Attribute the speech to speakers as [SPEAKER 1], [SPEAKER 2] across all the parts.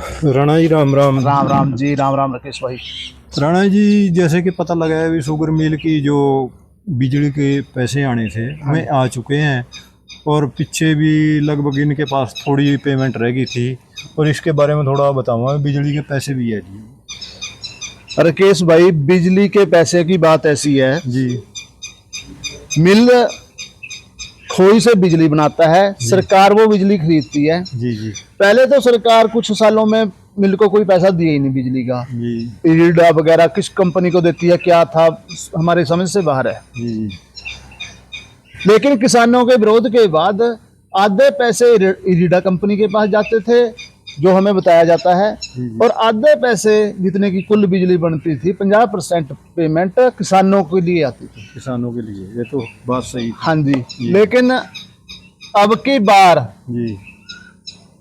[SPEAKER 1] राणा जी राम राम।
[SPEAKER 2] राम राम जी, राम राम राकेश भाई।
[SPEAKER 1] राणा जी, जैसे कि पता लगा है, अभी शुगर मिल की जो बिजली के पैसे आने थे वे आ चुके हैं, और पीछे भी लगभग इनके पास थोड़ी पेमेंट रह गई थी, और इसके बारे में थोड़ा बताऊंगा। बिजली के पैसे भी है जी।
[SPEAKER 2] राकेश भाई, बिजली के पैसे की बात ऐसी है,
[SPEAKER 1] जी
[SPEAKER 2] मिल खोई से बिजली बनाता है, सरकार वो बिजली खरीदती है।
[SPEAKER 1] जी जी
[SPEAKER 2] पहले तो सरकार कुछ सालों में मिल को कोई पैसा दिया ही नहीं बिजली का।
[SPEAKER 1] जी
[SPEAKER 2] ईडा वगैरह किस कंपनी को देती है, क्या था, हमारे समझ से बाहर है।
[SPEAKER 1] जी जी
[SPEAKER 2] लेकिन किसानों के विरोध के बाद आधे पैसे ईडा कंपनी के पास जाते थे, जो हमें बताया जाता है, और आधे पैसे जितने की कुल बिजली बनती थी 50% पेमेंट किसानों के लिए आती थी।
[SPEAKER 1] किसानों के लिए ये तो बात सही थी।
[SPEAKER 2] हाँ जी। लेकिन अब की बार
[SPEAKER 1] जी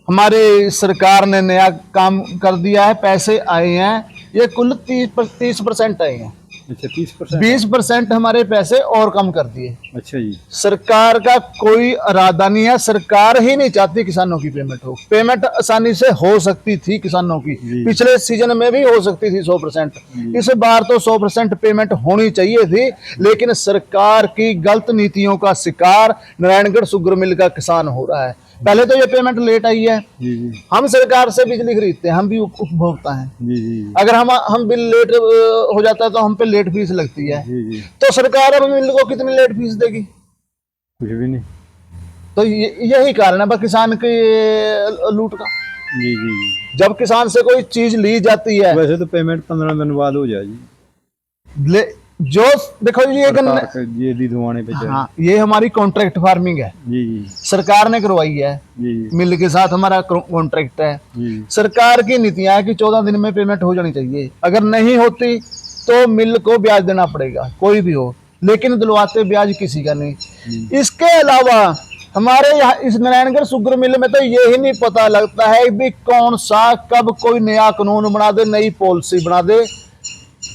[SPEAKER 2] हमारे सरकार ने नया काम कर दिया है, पैसे आए हैं, ये कुल 30% आए हैं।
[SPEAKER 1] अच्छा, 30%।
[SPEAKER 2] 20% हमारे पैसे और कम कर दिए।
[SPEAKER 1] अच्छा जी।
[SPEAKER 2] सरकार का कोई इरादा नहीं है, सरकार ही नहीं चाहती किसानों की पेमेंट हो। पेमेंट आसानी से हो सकती थी किसानों की, पिछले सीजन में भी हो सकती थी 100%। इस बार तो 100% पेमेंट होनी चाहिए थी, लेकिन सरकार की गलत नीतियों का शिकार नारायणगढ़ शुगर मिल का किसान हो रहा है। पहले तो ये पेमेंट लेट आई है।
[SPEAKER 1] जी जी
[SPEAKER 2] हम सरकार से बिजली खरीदते हैं, हम भी उपभोक्ता हैं।
[SPEAKER 1] जी जी
[SPEAKER 2] अगर हम बिल लेट हो जाता है तो हम पे लेट फीस लगती है।
[SPEAKER 1] जी जी
[SPEAKER 2] तो सरकार अब मिल को कितनी लेट फीस देगी?
[SPEAKER 1] कुछ भी नहीं।
[SPEAKER 2] तो यही कारण है बस किसान के लूट का।
[SPEAKER 1] जी जी जी
[SPEAKER 2] जब किसान से कोई चीज ली जाती है,
[SPEAKER 1] वैसे तो पेमेंट 15 दिन बाद हो जाएगी।
[SPEAKER 2] जो देखो
[SPEAKER 1] ये दी दुआने पे
[SPEAKER 2] हाँ, ये हमारी कॉन्ट्रैक्ट फार्मिंग है।
[SPEAKER 1] जी जी
[SPEAKER 2] सरकार ने करवाई है,
[SPEAKER 1] जी
[SPEAKER 2] मिल के साथ हमारा कॉन्ट्रैक्ट है।
[SPEAKER 1] जी
[SPEAKER 2] सरकार की नीतियां है कि 14 दिन में पेमेंट हो जानी चाहिए। अगर नहीं होती तो मिल को ब्याज देना पड़ेगा, कोई भी हो, लेकिन दिलवाते ब्याज किसी का नहीं। इसके अलावा हमारे यहाँ इस नारायणगढ़ शुगर मिल में तो यही नहीं पता लगता है कि कौन सा कब कोई नया कानून बना दे, नई पॉलिसी बना दे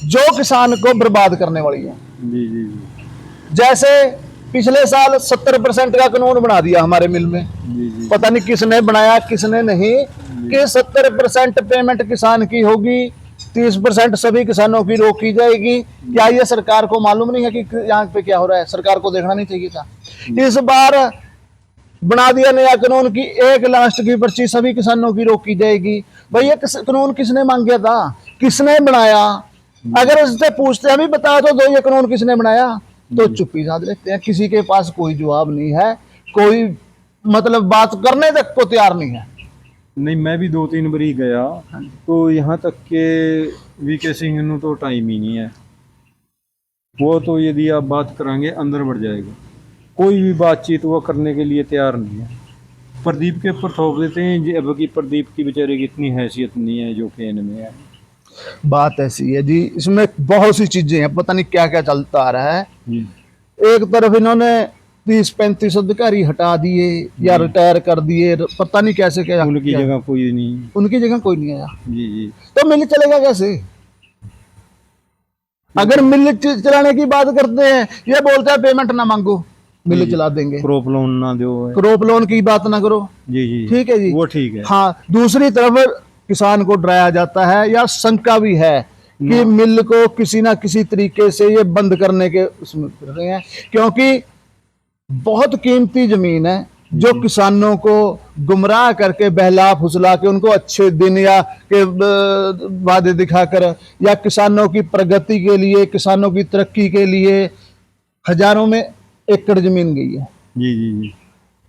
[SPEAKER 2] जो किसान को बर्बाद करने वाली है।
[SPEAKER 1] जी जी जी
[SPEAKER 2] जैसे पिछले साल 70% का कानून बना दिया हमारे मिल में।
[SPEAKER 1] जी जी
[SPEAKER 2] पता नहीं किसने बनाया किसने नहीं, कि 70% पेमेंट किसान की होगी, 30% सभी किसानों की रोकी जाएगी। क्या ये सरकार को मालूम नहीं है कि यहाँ पे क्या हो रहा है? सरकार को देखना नहीं चाहिए था? इस बार बना दिया नया कानून की 1 लास्ट की पर्ची सभी किसानों की रोकी जाएगी। भाई ये कानून किसने मांगा था, किसने बनाया? अगर उससे पूछते हमें बता दो ये कानून किसने बनाया, तो चुप्पी साध लेते हैं। किसी के पास कोई जवाब नहीं है, कोई मतलब बात करने तक को तैयार नहीं है।
[SPEAKER 1] नहीं, मैं भी 2-3 बारी गया तो यहाँ तक के वीके सिंह नु तो टाइम ही नहीं है। वो तो यदि आप बात करांगे अंदर बढ़ जाएगा, कोई भी बातचीत वो करने के लिए तैयार नहीं है। प्रदीप के ऊपर थोप देते हैं। अब की प्रदीप की बेचारे की इतनी हैसियत नहीं है जो कि इनमें है।
[SPEAKER 2] बात ऐसी है जी, इसमें बहुत सी चीजें हैं, पता नहीं क्या क्या चलता आ रहा है। एक तरफ इन्होंने 30-35 अधिकारी हटा दिए या रिटायर कर दिए, पता नहीं कैसे क्या।
[SPEAKER 1] उनकी जगह कोई नहीं,
[SPEAKER 2] उनकी जगह कोई नहीं आया।
[SPEAKER 1] जी जी
[SPEAKER 2] तो मिल चलेगा कैसे? अगर मिल चलाने की बात करते हैं, ये बोलते हैं पेमेंट ना मांगो, मिल चला देंगे।
[SPEAKER 1] क्रॉप लोन ना दो,
[SPEAKER 2] क्रॉप लोन की बात ना करो।
[SPEAKER 1] जी जी
[SPEAKER 2] ठीक है जी,
[SPEAKER 1] वो ठीक है।
[SPEAKER 2] हाँ, दूसरी तरफ किसान को डराया जाता है या शंका भी है कि मिल को किसी ना किसी तरीके से ये बंद करने के उसमें कर रहे हैं, क्योंकि बहुत कीमती जमीन है जो किसानों को गुमराह करके बहला फुसला के उनको अच्छे दिन या के वादे दिखाकर या किसानों की प्रगति के लिए, किसानों की तरक्की के लिए हजारों में एकड़ जमीन गई है।
[SPEAKER 1] जी जी जी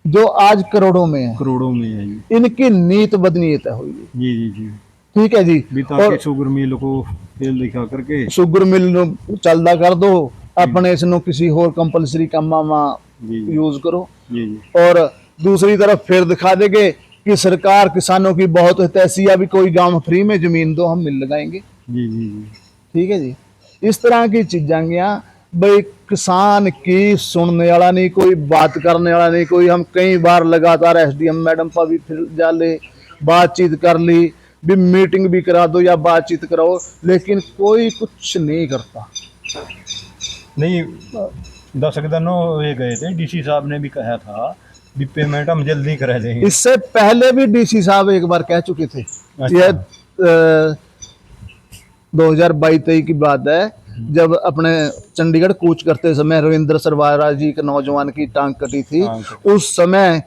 [SPEAKER 2] जो आज करोड़ों में है।
[SPEAKER 1] करोड़ों में है जी।
[SPEAKER 2] इनकी नीत बदनीयत हुई।
[SPEAKER 1] जी जी जी
[SPEAKER 2] ठीक है जी।
[SPEAKER 1] और शुगर मिल को फेल दिखा करके
[SPEAKER 2] शुगर मिल चलदा कर दो, अपने इसनो किसी और कंपलसरी कामा में यूज करो।
[SPEAKER 1] जी जी
[SPEAKER 2] और दूसरी तरफ फिर दिखा देंगे कि सरकार किसानों की बहुत हितैषी, अभी कोई गांव में फ्री में जमीन दो, हम मिल लगाएंगे।
[SPEAKER 1] जी जी जी
[SPEAKER 2] ठीक है जी। इस तरह की चीजां भाई किसान की सुनने वाला नहीं, कोई बात करने वाला नहीं कोई। हम कई बार लगातार एसडीएम मैडम पर भी फिर जा ले, बातचीत कर ली, भी मीटिंग भी करा दो या बातचीत कराओ, लेकिन कोई कुछ नहीं करता।
[SPEAKER 1] नहीं, 10 दिनों ये गए थे, डीसी साहब ने भी कहा था भी पेमेंट हम जल्दी करा देंगे।
[SPEAKER 2] इससे पहले भी डीसी साहब एक बार कह चुके थे यह 2022-23 की बात है, जब अपने चंडीगढ़ कूच करते समय रविंद्र सरवारा जी के नौजवान की टांग कटी थी। उस समय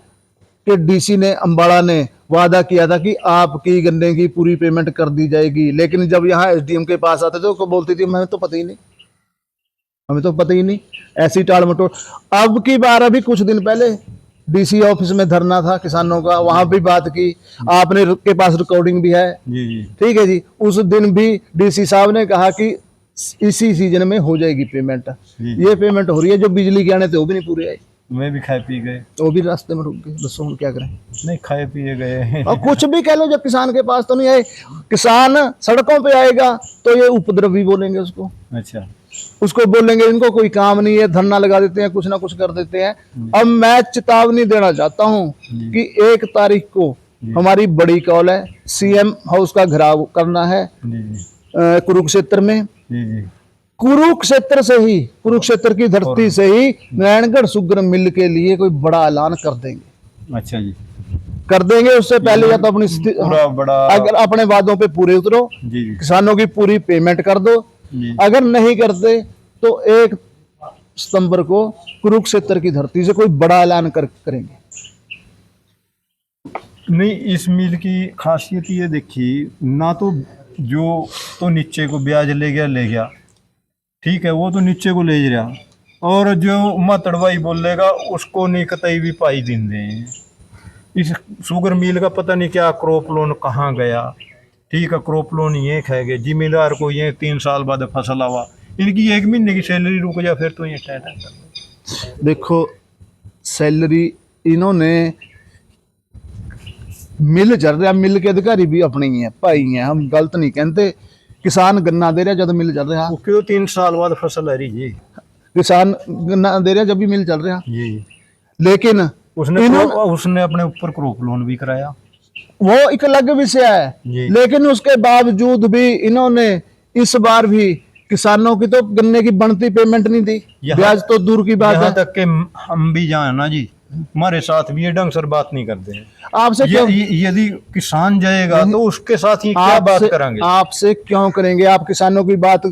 [SPEAKER 2] के डीसी ने, अंबाला ने वादा किया था कि आपकी गन्ने की पूरी पेमेंट कर दी जाएगी, लेकिन जब यहाँ एसडीएम के पास आते थे तो बोलती थी हमें तो पता ही नहीं, हमें तो पता ही नहीं, ऐसी टाल मटोल। अब की बार अभी कुछ दिन पहले डीसी ऑफिस में धरना था किसानों का, वहां भी बात की, आपने के पास रिकॉर्डिंग भी है।
[SPEAKER 1] जी जी।
[SPEAKER 2] ठीक है जी, उस दिन भी डीसी साहब ने कहा कि इसी सीजन में हो जाएगी पेमेंट। ये पेमेंट हो रही है, जो बिजली के आने थे वो भी नहीं पूरे आए,
[SPEAKER 1] मैं भी खाए पी गए,
[SPEAKER 2] वो भी रास्ते में रुक गए। दसो हम क्या करें,
[SPEAKER 1] नहीं खाए पिए गए।
[SPEAKER 2] और कुछ भी कह लो, जब किसान के पास तो नहीं आए, किसान सड़कों पे आएगा तो ये उपद्रवी बोलेंगे उसको,
[SPEAKER 1] अच्छा,
[SPEAKER 2] उसको बोलेंगे इनको कोई काम नहीं है, धरना लगा देते हैं, कुछ ना कुछ कर देते हैं। अब मैं चेतावनी देना चाहता हूं कि 1 तारीख को हमारी बड़ी कॉल है, सीएम हाउस का घेराव करना है
[SPEAKER 1] जी जी
[SPEAKER 2] कुरुक्षेत्र में।
[SPEAKER 1] जी जी।
[SPEAKER 2] कुरुक्षेत्र से ही, कुरुक्षेत्र की धरती से ही नारायणगढ़ शुगर मिल के लिए कोई बड़ा ऐलान कर देंगे।
[SPEAKER 1] अच्छा जी,
[SPEAKER 2] कर देंगे। उससे पहले या तो अपनी
[SPEAKER 1] पूरा बड़ा,
[SPEAKER 2] अगर अपने वादों पे पूरे उतरो,
[SPEAKER 1] जी जी
[SPEAKER 2] किसानों की पूरी पेमेंट कर दो।
[SPEAKER 1] जी।
[SPEAKER 2] अगर नहीं करते तो 1 सितंबर को कुरुक्षेत्र की धरती से कोई बड़ा ऐलान करेंगे।
[SPEAKER 1] नहीं, इस मिल की खासियत ये देखी ना, तो जो तो नीचे को ब्याज ले गया, ठीक है, वो तो नीचे को ले रहा, और जो मातड़वाई बोलेगा उसको नहीं कतई भी पाई दिन दे। इस शुगर मिल का पता नहीं क्या क्रॉप लोन कहाँ गया, ठीक है, क्रॉप लोन ये खाएंगे, जिम्मेदार को ये 3 साल बाद फसल आवा, इनकी 1 महीने की सैलरी रुक जा, फिर तो ये टाइट।
[SPEAKER 2] देखो सैलरी इन्होंने, मिल चल रहा, मिल के अधिकारी भी अपने ही है, भाई हैं, हम गलत नहीं कहते। किसान गन्ना दे रहा जब मिल चल रहा,
[SPEAKER 1] क्यों 3 साल बाद फसल आ रही जी,
[SPEAKER 2] किसान गन्ना दे रहा जब भी मिल चल रहा,
[SPEAKER 1] जी।
[SPEAKER 2] लेकिन
[SPEAKER 1] उसने अपने ऊपर क्रॉप लोन भी कराया,
[SPEAKER 2] वो एक अलग विषय है।
[SPEAKER 1] जी।
[SPEAKER 2] लेकिन उसके बावजूद भी इन्होंने इस बार भी किसानों की तो गन्ने की बनती पेमेंट नहीं दी, ब्याज तो दूर की बात है।
[SPEAKER 1] यहाँ तक के हम भी जाए ना जी, हमारे साथ भी ये ढंग से बात नहीं करते हैं।
[SPEAKER 2] आपसे क्यों,
[SPEAKER 1] यदि किसान जाएगा तो उसके साथ ही क्या बात करेंगे?
[SPEAKER 2] आपसे क्यों करेंगे? आप किसानों की बात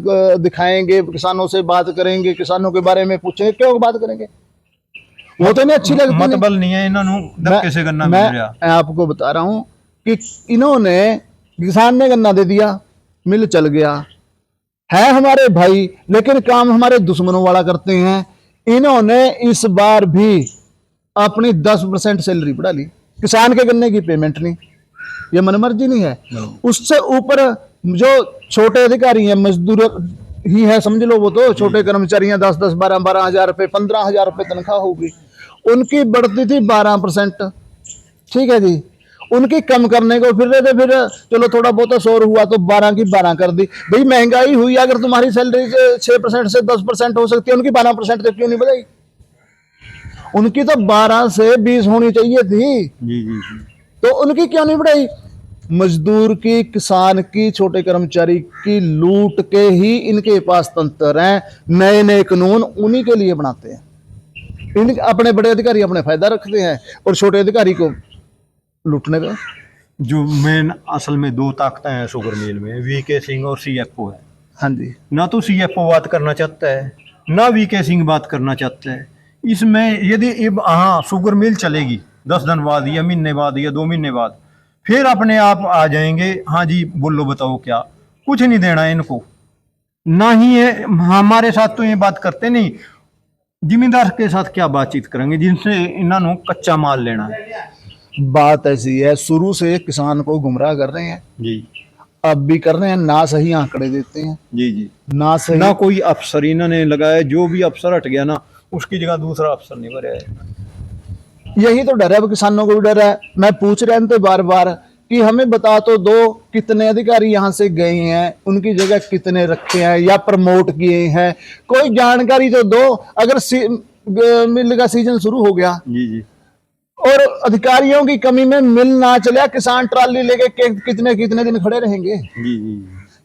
[SPEAKER 2] दिखाएंगे, किसानों से बात करेंगे, किसानों के बारे में पूछेंगे, क्यों बात करेंगे? वो तो नहीं अच्छी लगती,
[SPEAKER 1] मतबल नहीं है इन्होंने धक्के से गन्ना मिल रहा।
[SPEAKER 2] मैं आपको बता रहा हूं कि इन्होंने, किसान ने गन्ना दे दिया, मिल चल गया, है हमारे भाई, लेकिन काम हमारे दुश्मनों वाला करते हैं। इन्होंने इस बार भी अपनी 10% सैलरी बढ़ा ली, किसान के गन्ने की पेमेंट नहीं, ये मनमर्जी नहीं है। उससे ऊपर जो छोटे अधिकारी हैं, मजदूर ही है समझ लो, वो तो छोटे कर्मचारी हैं, 10-10, 12-12 हजार रुपए, 15 हजार रुपए तनख्वाह होगी, उनकी बढ़ती थी 12%। ठीक है जी, उनकी कम करने को फिर रहे थे, फिर चलो थोड़ा बहुत शोर हुआ तो 12 की 12 कर दी। भाई महंगाई हुई, अगर तुम्हारी सैलरी 6% से 10% हो सकती है, उनकी 12% तक क्यों नहीं बढ़ाई? उनकी तो 12 से 20 होनी चाहिए थी,
[SPEAKER 1] जी जी जी।
[SPEAKER 2] तो उनकी क्यों नहीं बढ़ाई? मजदूर की, किसान की, छोटे कर्मचारी की लूट के ही इनके पास तंत्र हैं। नए नए कानून उन्हीं के लिए बनाते हैं। इन अपने बड़े अधिकारी अपने फायदा रखते हैं और छोटे अधिकारी को लूटने का।
[SPEAKER 1] जो मेन असल में 2 ताकतें हैं शुगर मिल में, वीके सिंह और सीएफओ है।
[SPEAKER 2] हाँ जी,
[SPEAKER 1] ना तो सीएफओ बात करना चाहता है, ना वीके सिंह बात करना चाहता है। इसमें यदि हाँ शुगर मिल चलेगी 10 दिन बाद या महीने बाद या 2 महीने बाद, फिर अपने आप आ जाएंगे, हाँ जी बोलो बताओ क्या, कुछ नहीं देना है इनको, ना ही है हमारे साथ तो ये बात करते नहीं, जिम्मेदार के साथ क्या बातचीत करेंगे जिनसे इन्होंने कच्चा माल लेना है।
[SPEAKER 2] बात ऐसी है, शुरू से किसान को गुमराह कर रहे हैं
[SPEAKER 1] जी,
[SPEAKER 2] अब भी कर रहे हैं, ना सही आंकड़े देते हैं,
[SPEAKER 1] जी जी,
[SPEAKER 2] ना सही,
[SPEAKER 1] ना कोई अफसर इन्होंने लगाया, जो भी अफसर हट गया ना उसकी जगह दूसरा अफसर नहीं भरा है।
[SPEAKER 2] यही तो डर है, किसानों को भी डर है। मैं पूछ रहे थे बार बार कि हमें बता तो दो कितने अधिकारी यहाँ से गए हैं, उनकी जगह कितने रखे हैं या प्रमोट किए हैं, कोई जानकारी तो दो। अगर मिल का सीजन शुरू हो गया
[SPEAKER 1] जी जी,
[SPEAKER 2] और अधिकारियों की कमी में मिल ना चला, किसान ट्राली लेके कितने कितने दिन खड़े रहेंगे?
[SPEAKER 1] जी जी,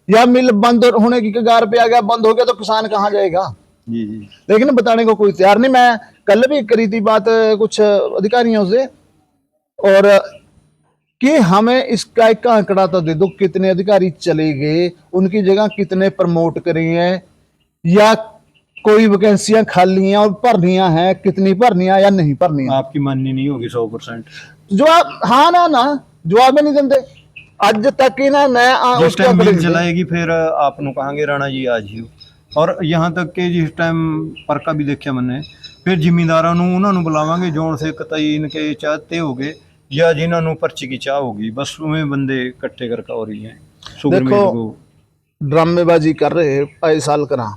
[SPEAKER 2] या मिल बंद होने की कगार पे आ गया, बंद हो गया तो किसान कहाँ जाएगा?
[SPEAKER 1] जी जी,
[SPEAKER 2] लेकिन बताने को कोई तैयार नहीं। मैं कल भी करी थी बात कुछ अधिकारियों से, और कि हमें इसका एक आंकड़ा तो दे दो, कितने अधिकारी चले गए, उनकी जगह कितने प्रमोट करे हैं, या कोई वैकेंसियां खाली हैं और भरनियां हैं, कितनी भरनियां या नहीं भरनियां।
[SPEAKER 1] आपकी माननी नहीं होगी 100%।
[SPEAKER 2] जवाब हाँ ना जवाब ही नहीं देते अज तक ही ना। मैं
[SPEAKER 1] जिस
[SPEAKER 2] उसका
[SPEAKER 1] टाइम मिल
[SPEAKER 2] बड़े-
[SPEAKER 1] चलाएगी फिर आप नु कहांगे राणा जी आज ही। और यहाँ तक कि जिस टाइम परका भी देखा मैंने, फिर ਜ਼ਿਮੀਂਦਾਰਾਂ ਨੂੰ ਉਹਨਾਂ ਨੂੰ ਬੁਲਾਵਾਂਗੇ ਜੋਨ ਸੇ ਕਤਈ इनके चाहते होगे या जिन्हों ਨੂੰ पर्ची की चाह होगी, बस उन्हें बंदे इकट्ठे करके हो रही हैं शुगर
[SPEAKER 2] देखो,
[SPEAKER 1] मिल को।
[SPEAKER 2] ड्रामेबाजी कर रहे हैं साल करा,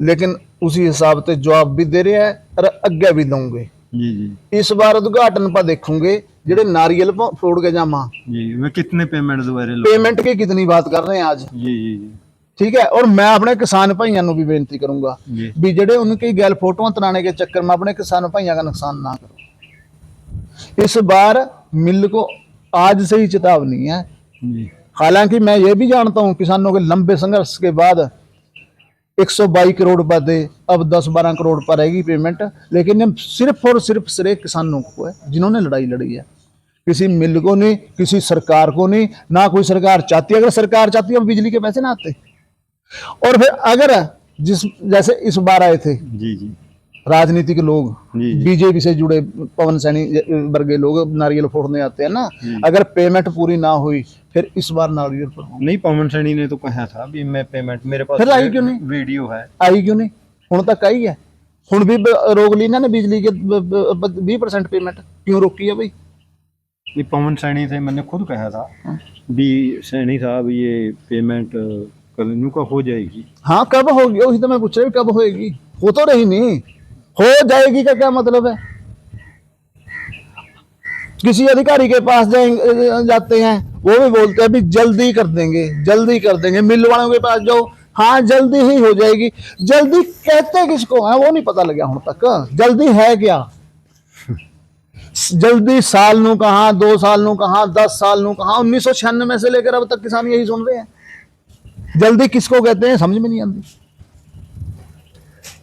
[SPEAKER 2] लेकिन उसी हिसाब से जवाब भी दे रहे हैं और अगे भी दूंगे।
[SPEAKER 1] जी जी
[SPEAKER 2] इस बार उद्घाटन पर देखोगे जेडे नारियल फोड़ के जामा,
[SPEAKER 1] जी, मैं कितने पेमेंट दोबारे
[SPEAKER 2] पेमेंट की कितनी बात कर रहे हैं आज।
[SPEAKER 1] जी जी जी
[SPEAKER 2] ठीक है, और मैं अपने किसान भाइयों को भी बेनती करूंगा
[SPEAKER 1] जी
[SPEAKER 2] भी जेडे उनकी गैल फोटो तनाने के चक्कर में अपने किसान भाइयों का नुकसान ना करो। इस बार मिल को आज से ही चेतावनी है।
[SPEAKER 1] जी
[SPEAKER 2] हालांकि मैं ये भी जानता हूं किसानों के लंबे संघर्ष के बाद 122 करोड़ रुपए दे, अब 10-12 करोड़ पर रहेगी पेमेंट, लेकिन ये सिर्फ और सिर्फ श्रेय किसानों को है जिन्होंने लड़ाई लड़ी है। किसी मिल को नहीं, किसी सरकार को नहीं, ना कोई सरकार चाहती है। अगर सरकार चाहती है बिजली के पैसे ना आते। और फिर अगर जिस जैसे इस बार आए थे
[SPEAKER 1] जी जी
[SPEAKER 2] राजनीतिक लोग,
[SPEAKER 1] जी जी
[SPEAKER 2] बीजेपी से जुड़े पवन सैनी वर्गे लोग नारियल फोड़ने आते हैं ना, अगर पेमेंट पूरी ना हुई फिर इस बार नारियल फोड़
[SPEAKER 1] नहीं, पवन सैनी ने तो कहा था भी मैं पेमेंट, मेरे पास
[SPEAKER 2] फिर आई क्यों नहीं?
[SPEAKER 1] वीडियो है।
[SPEAKER 2] आई क्यों नहीं? हुण तक आई है, हुण भी रोक ली ना बिजली के 20% पेमेंट क्यों रोकी है भाई?
[SPEAKER 1] ये पवन सैनी से मैंने खुद कहा था भी सैनी साहब ये पेमेंट कल का हो जाएगी।
[SPEAKER 2] हाँ, कब होगी वही तो मैं पूछ रहा हूँ, कब होएगी? हो तो रही नहीं, हो जाएगी का क्या मतलब है? किसी अधिकारी के पास जाते हैं, वो भी बोलते हैं भी जल्दी कर देंगे, जल्दी कर देंगे। मिल वालों के पास जाओ, हाँ जल्दी ही हो जाएगी। जल्दी कहते किसको है वो नहीं पता लगा हूं तक। जल्दी है क्या? जल्दी साल नू कहा, 2 साल नू कहा, 10 साल नू कहा, 1996 से लेकर अब तक किसान यही सुन रहे हैं। जल्दी किसको कहते हैं समझ में नहीं आती।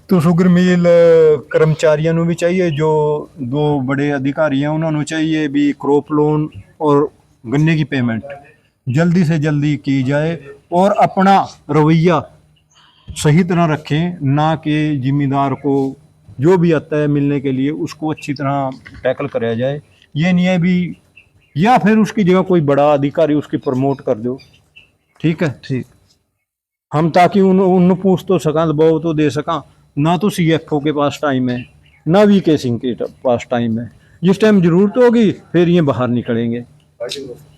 [SPEAKER 1] तो शुगर मिल कर्मचारियों ਨੂੰ भी चाहिए, जो 2 बड़े अधिकारी हैं उन्होंने चाहिए भी क्रॉप लोन और गन्ने की पेमेंट जल्दी से जल्दी की जाए और अपना रवैया सही तरह रखें, ना कि जिम्मेदार को जो भी आता है मिलने के लिए उसको अच्छी तरह टैकल कराया जाए। ये नहीं है भी या फिर उसकी जगह कोई बड़ा अधिकारी उसकी प्रमोट कर दो, ठीक है।
[SPEAKER 2] ठीक,
[SPEAKER 1] हम ताकि उन पूछ तो सका, दबाव तो दे सका। ना तो CFO के पास टाइम है, ना VK सिंह के पास टाइम है। जिस टाइम जरूरत होगी फिर ये बाहर निकलेंगे,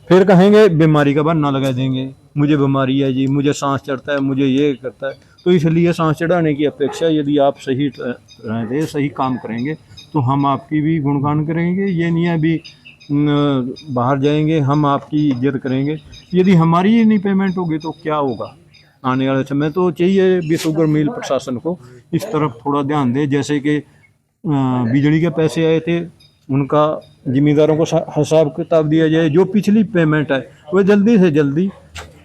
[SPEAKER 1] फिर कहेंगे बीमारी का बहाना लगा देंगे, मुझे बीमारी है जी, मुझे सांस चढ़ता है, मुझे ये करता है। तो इसलिए सांस चढ़ाने की अपेक्षा यदि आप सही रहते सही काम करेंगे तो हम आपकी भी गुणगान करेंगे। ये नहीं है भी बाहर जाएंगे हम आपकी इज्जत करेंगे। यदि हमारी ही नहीं पेमेंट होगी तो क्या होगा आने वाले समय। तो चाहिए भी शुगर मिल प्रशासन को इस तरफ थोड़ा ध्यान दे। जैसे कि बिजली के पैसे आए थे उनका जिम्मेदारों को हिसाब किताब दिया जाए, जो पिछली पेमेंट है वह जल्दी से जल्दी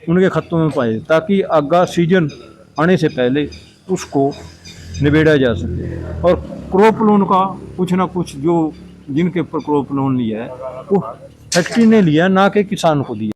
[SPEAKER 1] उनके खातों में पाए, ताकि आगा सीजन आने से पहले उसको निबेड़ा जा सके। और क्रॉप लोन का कुछ ना कुछ जो जिनके ऊपर क्रॉप लोन लिया है वो फैक्ट्री ने लिया, ना कि किसान को दिया।